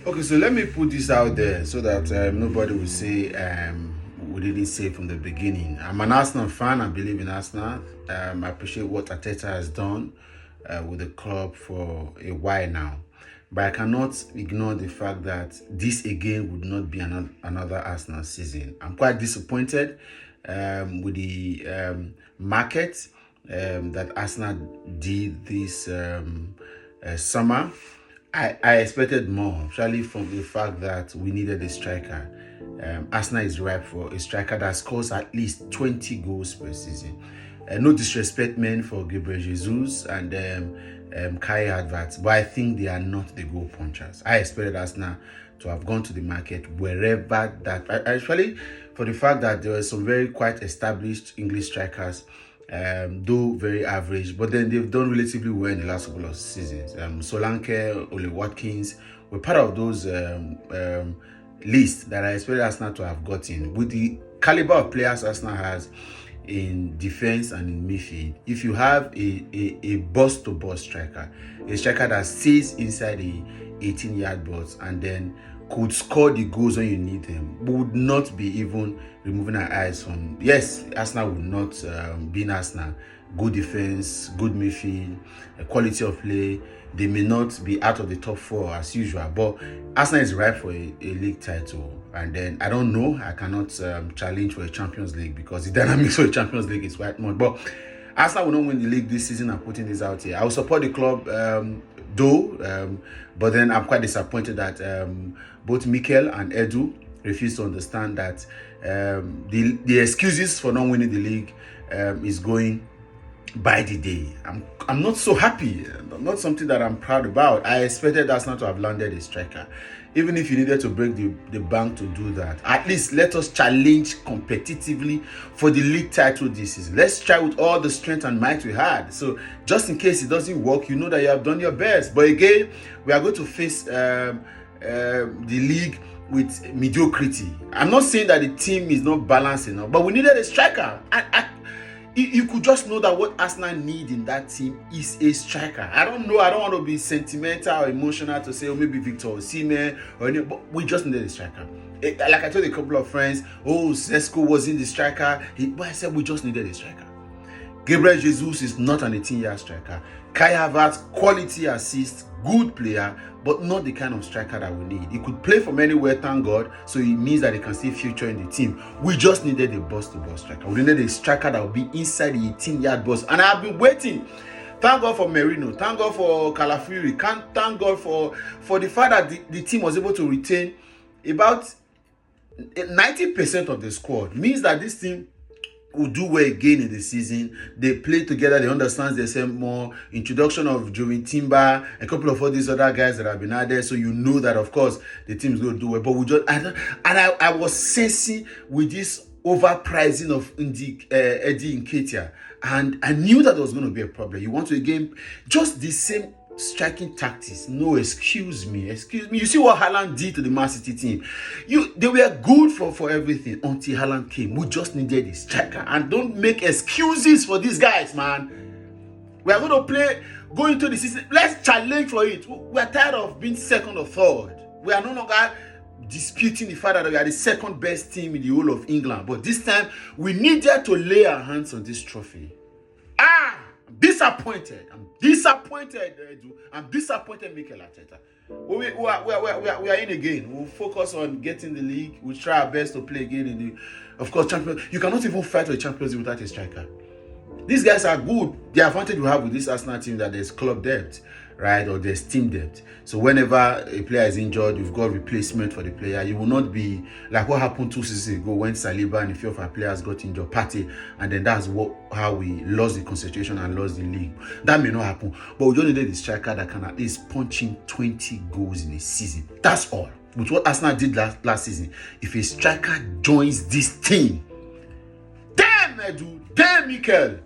Okay, so let me put this out there so that nobody will say we didn't say from the beginning. I'm an Arsenal fan. I believe in Arsenal. I appreciate what Arteta has done with the club for a while now. But I cannot ignore the fact that this again would not be another Arsenal season. I'm quite disappointed with the market that Arsenal did this summer. I expected more, actually, from the fact that we needed a striker. Arsenal is ripe for a striker that scores at least 20 goals per season. No disrespect meant for Gabriel Jesus and Kai Havertz, but I think they are not the goal punchers. I expected Arsenal to have gone to the market wherever that. Actually, for the fact that there were some very quite established English strikers, though very average, but then they've done relatively well in the last couple of seasons. Solanke, Ole Watkins were part of those lists that I expected Arsenal to have gotten. With the caliber of players Arsenal has in defense and in midfield, if you have a bust-to-bust striker, a striker that stays inside the 18-yard box and then could score the goals when you need them, would not be even removing our eyes from. Yes, Arsenal would not be in Arsenal. Good defense, good midfield, quality of play. They may not be out of the top four as usual, but Arsenal is ripe for a league title. And then I don't know, I cannot challenge for a Champions League because the dynamics of the Champions League is quite much. But Arsenal will not win the league this season. I'm putting this out here. I will support the club but then I'm quite disappointed that both Mikel and Edu refuse to understand that the excuses for not winning the league is going by the day. I'm not so happy. Not something that I'm proud about. I expected Arsenal to have landed a striker. Even if you needed to break the bank to do that, at least let us challenge competitively for the league title this season. Let's try with all the strength and might we had. So just in case it doesn't work, you know that you have done your best. But again, we are going to face the league with mediocrity. I'm not saying that the team is not balanced enough, but we needed a striker. You could just know that what Arsenal need in that team is a striker. I don't know. I don't want to be sentimental or emotional to say, maybe Victor Osimhen or any, but we just needed a striker. Like I told a couple of friends, Sesko wasn't the striker. But I said we just needed a striker. Gabriel Jesus is not an 18-year striker. Kai Havertz, quality assist, good player, but not the kind of striker that we need. He could play from anywhere, thank God, so it means that he can see future in the team. We just needed a bust-to-bust striker. We needed a striker that would be inside the 18-yard box. And I have been waiting. Thank God for Merino. Thank God for Calafiori. Thank God for the fact that the team was able to retain about 90% of the squad. Means that this team will do well again in the season. They play together, they understand themselves more. Introduction of Joey Timber, a couple of all these other guys that have been added, so you know that of course the team is going to do well. But we just I was sensing with this overpricing of Eddie Nketiah, and I knew that there was going to be a problem. You want to again just the same striking tactics. No, excuse me. You see what Haaland did to the Man City team. They were good for everything until Haaland came. We just needed a striker. And don't make excuses for these guys, man. We are going to go into the season. Let's challenge for it. We are tired of being second or third. We are no longer disputing the fact that we are the second best team in the whole of England. But this time, we needed to lay our hands on this trophy. I'm disappointed, Edu. I'm disappointed, Mikel Arteta. We are in again. We'll focus on getting the league. We'll try our best to play again in the, of course, Champions. You cannot even fight for a Champions League without a striker. These guys are good. The advantage we have with this Arsenal team that there's club depth, right? Or there's team depth. So whenever a player is injured, you've got replacement for the player. You will not be like what happened 2 seasons ago when Saliba and a few of our players got injured, Partey, and then that's how we lost the concentration and lost the league. That may not happen, but we just needed a striker that can at least punch in 20 goals in a season. That's all. With what Arsenal did last season, if a striker joins this team, damn Edu, damn Mikel.